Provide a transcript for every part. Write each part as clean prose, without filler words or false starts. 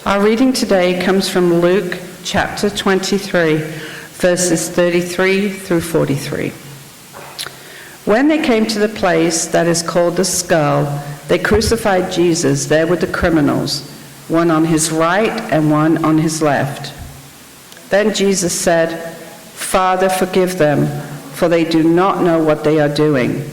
Our reading today comes from Luke chapter 23, verses 33 through 43. When they came to the place that is called the Skull, they crucified Jesus there with the criminals, one on his right and one on his left. Then Jesus said, "Father, forgive them, for they do not know what they are doing."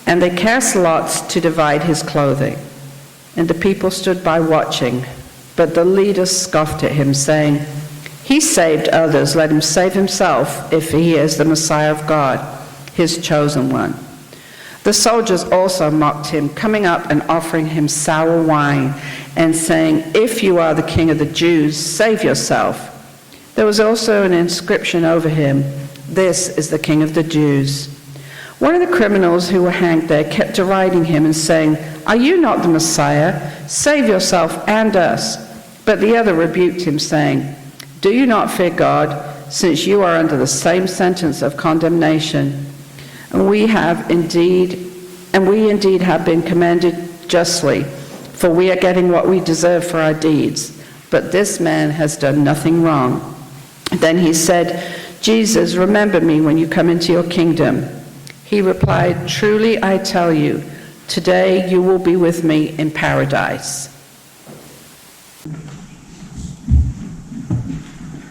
And they cast lots to divide his clothing. And the people stood by watching. But the leaders scoffed at him, saying, "He saved others, let him save himself, if he is the Messiah of God, his chosen one." The soldiers also mocked him, coming up and offering him sour wine, and saying, "If you are the king of the Jews, save yourself." There was also an inscription over him, "This is the King of the Jews." One of the criminals who were hanged there kept deriding him and saying, "Are you not the Messiah? Save yourself and us." But the other rebuked him, saying, "Do you not fear God, since you are under the same sentence of condemnation? And we indeed have been commended justly, for we are getting what we deserve for our deeds. But this man has done nothing wrong." Then he said, "Jesus, remember me when you come into your kingdom." He replied, "Truly I tell you, today you will be with me in paradise."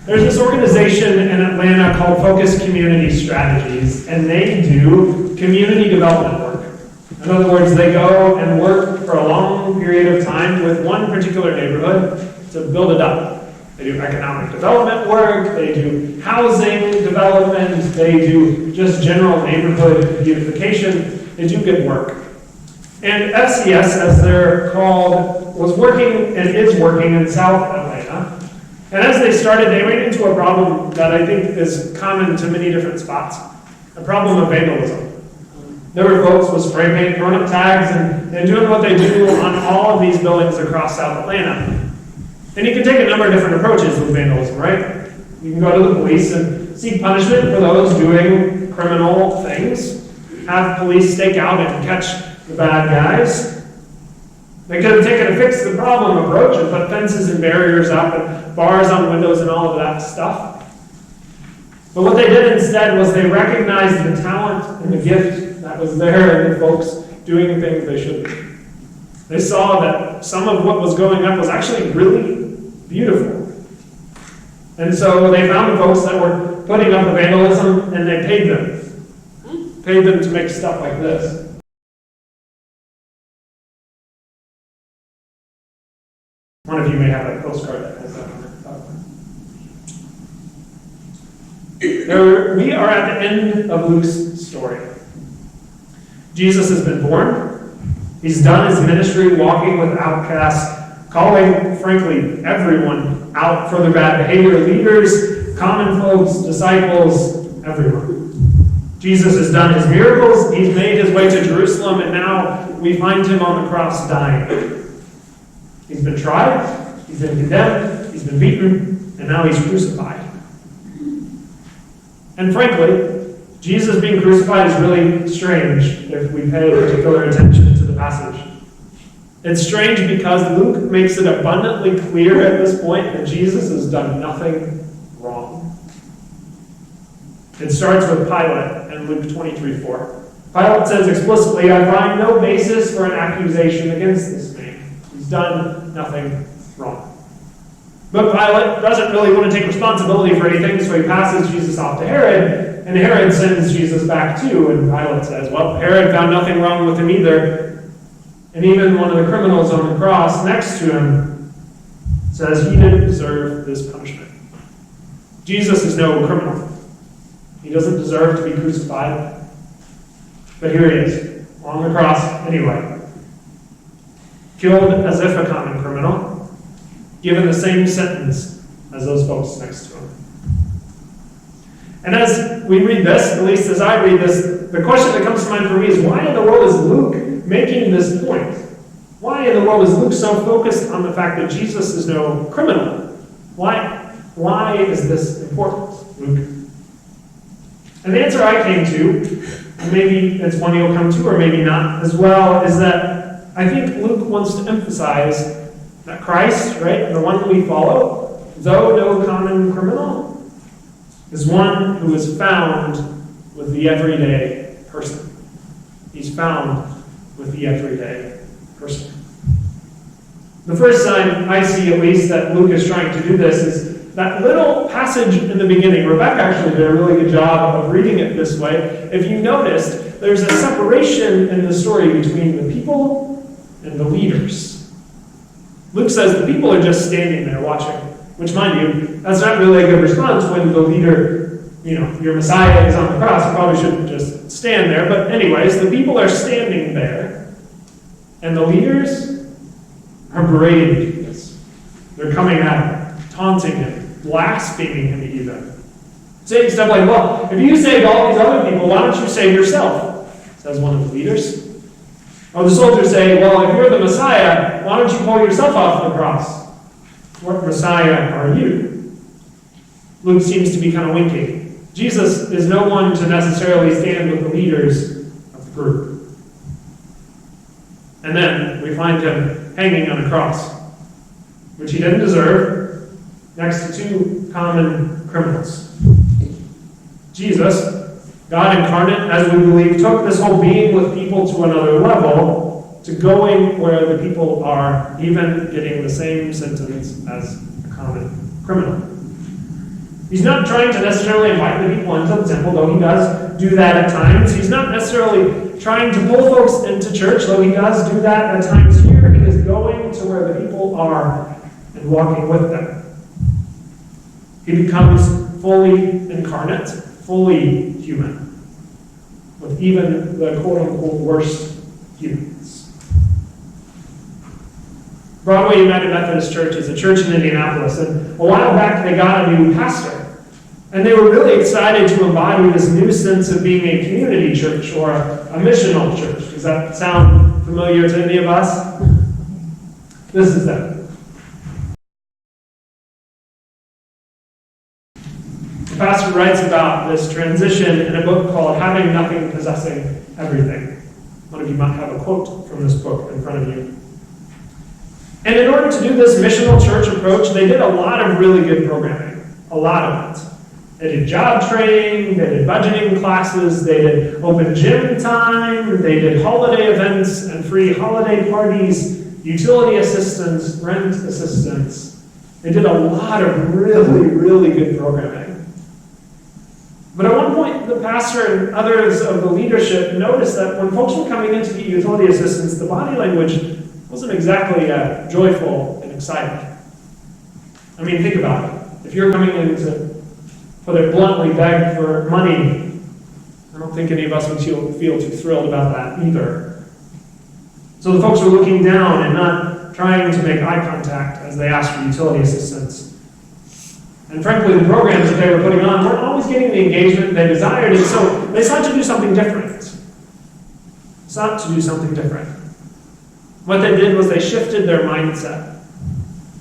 There's this organization in Atlanta called Focus Community Strategies, and they do community development work. In other words, they go and work for a long period of time with one particular neighborhood to build it up. They do economic development work, they do housing development, they do just general neighborhood beautification. They do good work. And FCS, as they're called, was working and is working in South Atlanta. And as they started, they ran into a problem that I think is common to many different spots, a problem of vandalism. There were folks with spray paint, throwing up tags, and doing what they do on all of these buildings across South Atlanta. And you can take a number of different approaches with vandalism, right? You can go to the police and seek punishment for those doing criminal things, have police stake out and catch the bad guys. They could have taken a fix the problem approach and put fences and barriers up and bars on windows and all of that stuff. But what they did instead was they recognized the talent and the gift that was there in the folks doing things they shouldn't. They saw that some of what was going up was actually really beautiful. And so they found the folks that were putting up the vandalism and they paid them to make stuff like this. One of you may have a postcard that has that on it. We are at the end of Luke's story. Jesus has been born. He's done his ministry walking with outcasts, calling, frankly, everyone out for their bad behavior, leaders, common folks, disciples, everyone. Jesus has done his miracles. He's made his way to Jerusalem, and now we find him on the cross dying. He's been tried, he's been condemned, he's been beaten, and now he's crucified. And frankly, Jesus being crucified is really strange if we pay particular attention to the passage. It's strange because Luke makes it abundantly clear at this point that Jesus has done nothing wrong. It starts with Pilate in Luke 23:4. Pilate says explicitly, "I find no basis for an accusation against this man. He's done nothing wrong." But Pilate doesn't really want to take responsibility for anything, so he passes Jesus off to Herod, and Herod sends Jesus back too, and Pilate says, "Well, Herod found nothing wrong with him either." And even one of the criminals on the cross next to him says he didn't deserve this punishment. Jesus is no criminal. He doesn't deserve to be crucified. But here he is, on the cross anyway. Killed as if a common criminal, given the same sentence as those folks next to him. And as we read this, at least as I read this, the question that comes to mind for me is, why in the world is Luke making this point? Why in the world is Luke so focused on the fact that Jesus is no criminal? Why is this important, Luke? And the answer I came to, and maybe it's one you'll come to or maybe not as well, is that I think Luke wants to emphasize That Christ, right, the one we follow, though no common criminal, is one who is found with the everyday person. He's found with the everyday person. The first sign I see, at least, that Luke is trying to do this is that little passage in the beginning. Rebecca actually did a really good job of reading it this way. If you noticed, there's a separation in the story between the people and the leaders. Luke says the people are just standing there watching, which, mind you, that's not really a good response when the leader, your Messiah is on the cross. You probably shouldn't just stand there. But anyways, the people are standing there, and the leaders are berating Jesus. They're coming at him, taunting him, blaspheming him even. Saying stuff like, well, if you saved all these other people, why don't you save yourself? Says one of the leaders. Or the soldiers say, well, if you're the Messiah, why don't you pull yourself off the cross? What Messiah are you? Luke seems to be kind of winking. Jesus is no one to necessarily stand with the leaders of the group. And then we find him hanging on a cross, which he didn't deserve, next to two common criminals. Jesus, God incarnate, as we believe, took this whole being with people to another level, to going where the people are, even getting the same sentence as a common criminal. He's not trying to necessarily invite the people into the temple, though he does do that at times. He's not necessarily trying to pull folks into church, though he does do that at times here. He is going to where the people are and walking with them. He becomes fully incarnate, fully human, with even the quote-unquote worst humans. Broadway United Methodist Church is a church in Indianapolis, and a while back they got a new pastor. And they were really excited to embody this new sense of being a community church or a missional church. Does that sound familiar to any of us? This is them. The pastor writes about this transition in a book called Having Nothing, Possessing Everything. One of you might have a quote from this book in front of you. And in order to do this missional church approach, they did a lot of really good programming. A lot of it. They did job training, they did budgeting classes, they did open gym time, they did holiday events and free holiday parties, utility assistance, rent assistance. They did a lot of really, really good programming. But at one point, the pastor and others of the leadership noticed that when folks were coming in to get utility assistance, the body language wasn't exactly joyful and excited. I mean, think about it. If you're coming in to put it bluntly, beg for money, I don't think any of us would feel too thrilled about that either. So the folks were looking down and not trying to make eye contact as they asked for utility assistance. And frankly, the programs that they were putting on weren't always getting the engagement they desired, and so they sought to do something different. What they did was they shifted their mindset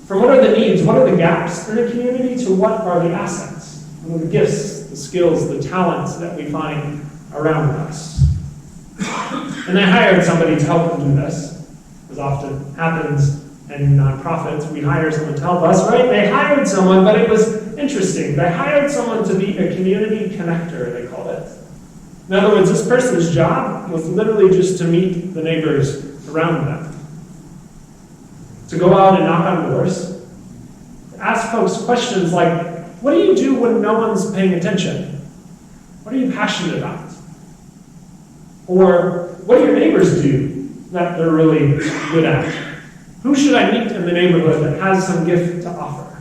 from what are the needs, what are the gaps in the community, to what are the assets. The gifts, the skills, the talents that we find around us. And they hired somebody to help them do this, as often happens in nonprofits. We hire someone to help us, right? They hired someone, but it was interesting. They hired someone to be a community connector, they called it. In other words, this person's job was literally just to meet the neighbors around them. To go out and knock on doors, to ask folks questions like, what do you do when no one's paying attention? What are you passionate about? Or what do your neighbors do that they're really good at? Who should I meet in the neighborhood that has some gift to offer?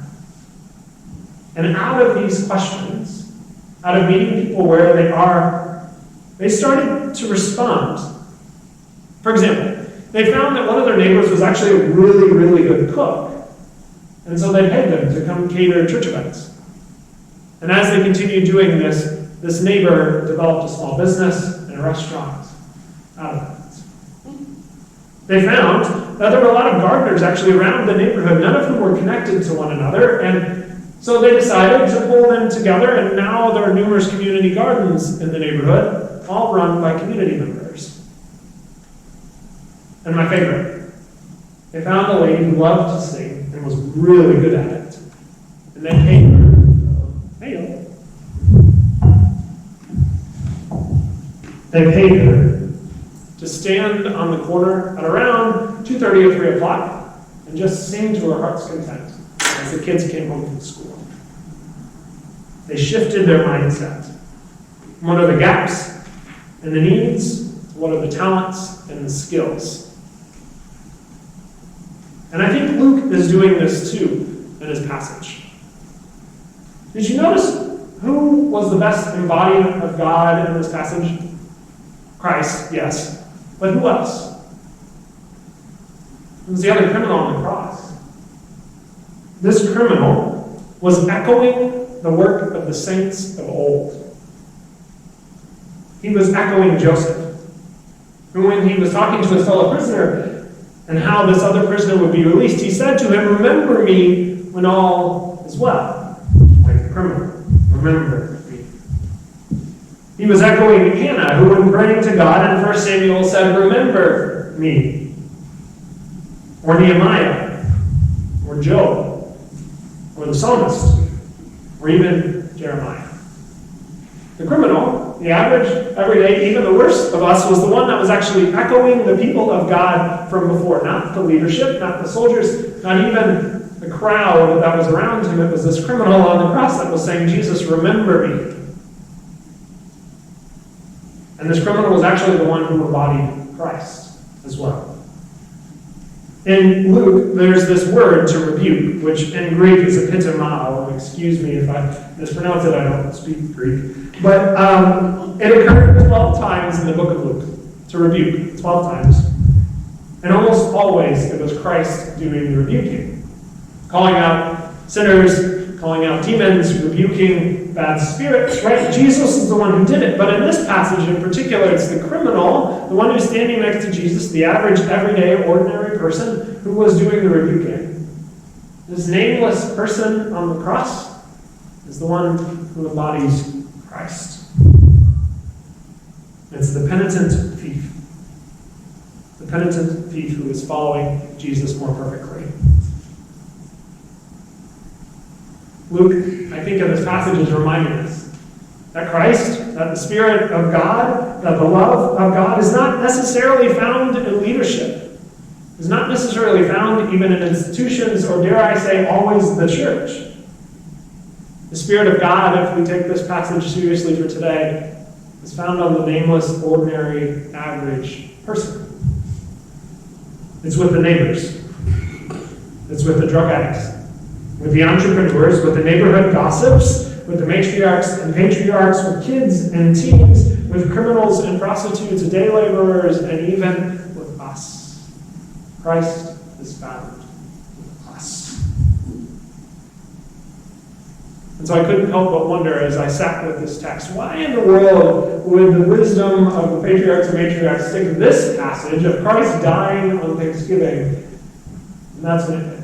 And out of these questions, out of meeting people where they are, they started to respond. For example, they found that one of their neighbors was actually a really, really good cook. And so they paid them to come cater church events. And as they continued doing this neighbor developed a small business and a restaurant out of it. They found that there were a lot of gardeners actually around the neighborhood. None of them were connected to one another, and so they decided to pull them together, and now there are numerous community gardens in the neighborhood, all run by community members. And my favorite, They found a lady who loved to sing and was really good at it. And they paid her. They paid her to stand on the corner at around 2:30 or 3 o'clock and just sing to her heart's content as the kids came home from school. They shifted their mindset. What are the gaps and the needs? What are the talents and the skills? And I think Luke is doing this too in his passage. Did you notice who was the best embodiment of God in this passage? Christ, yes. But who else? It was the other criminal on the cross. This criminal was echoing the work of the saints of old. He was echoing Joseph, who when he was talking to his fellow prisoner and how this other prisoner would be released, he said to him, "Remember me when all is well." Like the criminal, remember me. He was echoing Hannah, who when praying to God in 1 Samuel said, "Remember me." Or Nehemiah, or Job, or the psalmist, or even Jeremiah. The criminal, the average, everyday, even the worst of us, was the one that was actually echoing the people of God from before. Not the leadership, not the soldiers, not even the crowd that was around him. It was this criminal on the cross that was saying, "Jesus, remember me." And this criminal was actually the one who embodied Christ as well. In Luke, there's this word to rebuke, which in Greek is epitomao. Excuse me if I mispronounce it, I don't speak Greek. But it occurred 12 times in the book of Luke, to rebuke, 12 times. And almost always it was Christ doing the rebuking. Calling out sinners, calling out demons, rebuking bad spirits, right? Jesus is the one who did it. But in this passage in particular, it's the criminal, the one who's standing next to Jesus, the average, everyday, ordinary person who was doing the rebuking. This nameless person on the cross is the one who embodies Christ. It's the penitent thief. The penitent thief who is following Jesus more perfectly. Luke, I think in this passage, is reminding us that Christ, that the Spirit of God, that the love of God is not necessarily found in leadership, is not necessarily found even in institutions, or dare I say, always the church. The Spirit of God, if we take this passage seriously for today, is found on the nameless, ordinary, average person. It's with the neighbors. It's with the drug addicts, with the entrepreneurs, with the neighborhood gossips, with the matriarchs and patriarchs, with kids and teens, with criminals and prostitutes, day laborers, and even with us. Christ is found with us. And so I couldn't help but wonder as I sat with this text, why in the world would the wisdom of the patriarchs and matriarchs stick this passage of Christ dying on Thanksgiving? And that's what it meant.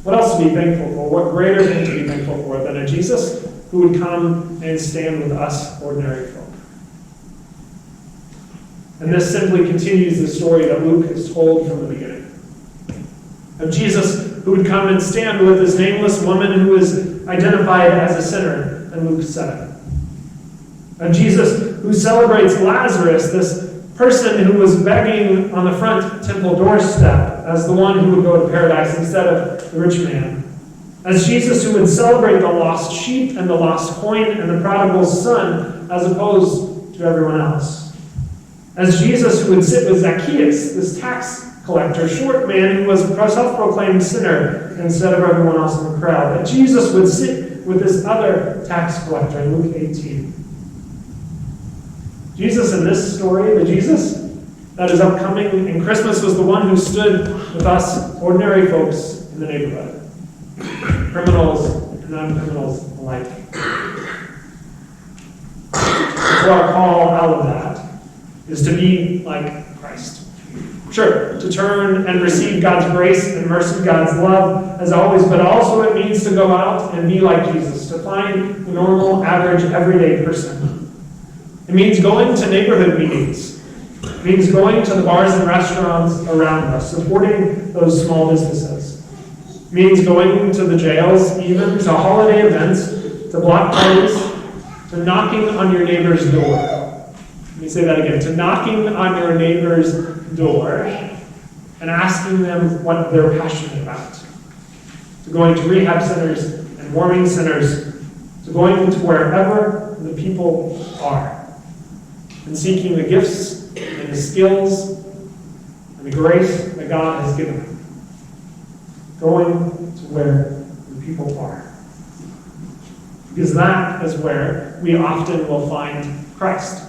What else to be thankful for? What greater thing to be thankful for than a Jesus who would come and stand with us ordinary folk? And this simply continues the story that Luke has told from the beginning. Of Jesus who would come and stand with this nameless woman who is identified as a sinner in Luke 7. Of Jesus who celebrates Lazarus, this person who was begging on the front temple doorstep, as the one who would go to paradise instead of the rich man. As Jesus who would celebrate the lost sheep and the lost coin and the prodigal son as opposed to everyone else. As Jesus who would sit with Zacchaeus, this tax collector, short man who was a self-proclaimed sinner instead of everyone else in the crowd. That Jesus would sit with this other tax collector in Luke 18. Jesus in this story, the Jesus that is upcoming in Christmas, was the one who stood with us, ordinary folks in the neighborhood. Criminals and non-criminals alike. So our call out of that is to be like Christ. Sure, to turn and receive God's grace and mercy, God's love, as always, but also it means to go out and be like Jesus, to find the normal, average, everyday person. It means going to neighborhood meetings It means going to the bars and restaurants around us, supporting those small businesses. It means going to the jails, even to holiday events, to block parties, to knocking on your neighbor's door. Let me say that again. To knocking on your neighbor's door and asking them what they're passionate about. To going to rehab centers and warming centers, to going to wherever the people are, and seeking the gifts and the skills and the grace that God has given them. Going to where the people are. Because that is where we often will find Christ,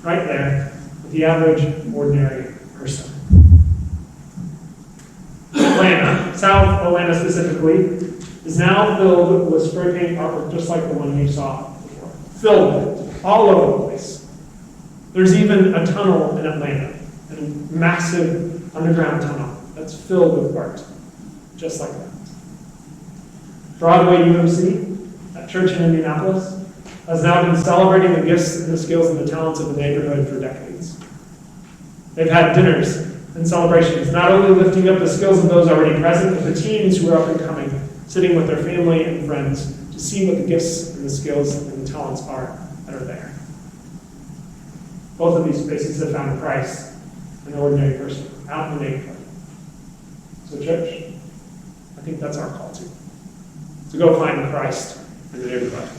right there with the average, ordinary person. Atlanta, South Atlanta specifically, is now filled with spray paint artwork just like the one you saw before. Filled with it, all over the place. There's even a tunnel in Atlanta, a massive underground tunnel that's filled with art, just like that. Broadway UMC, that church in Indianapolis, has now been celebrating the gifts and the skills and the talents of the neighborhood for decades. They've had dinners and celebrations, not only lifting up the skills of those already present, but the teens who are up and coming, sitting with their family and friends to see what the gifts and the skills and the talents are that are there. Both of these spaces have found Christ, an ordinary person, out in the neighborhood. So church, I think that's our call to go find Christ in the neighborhood.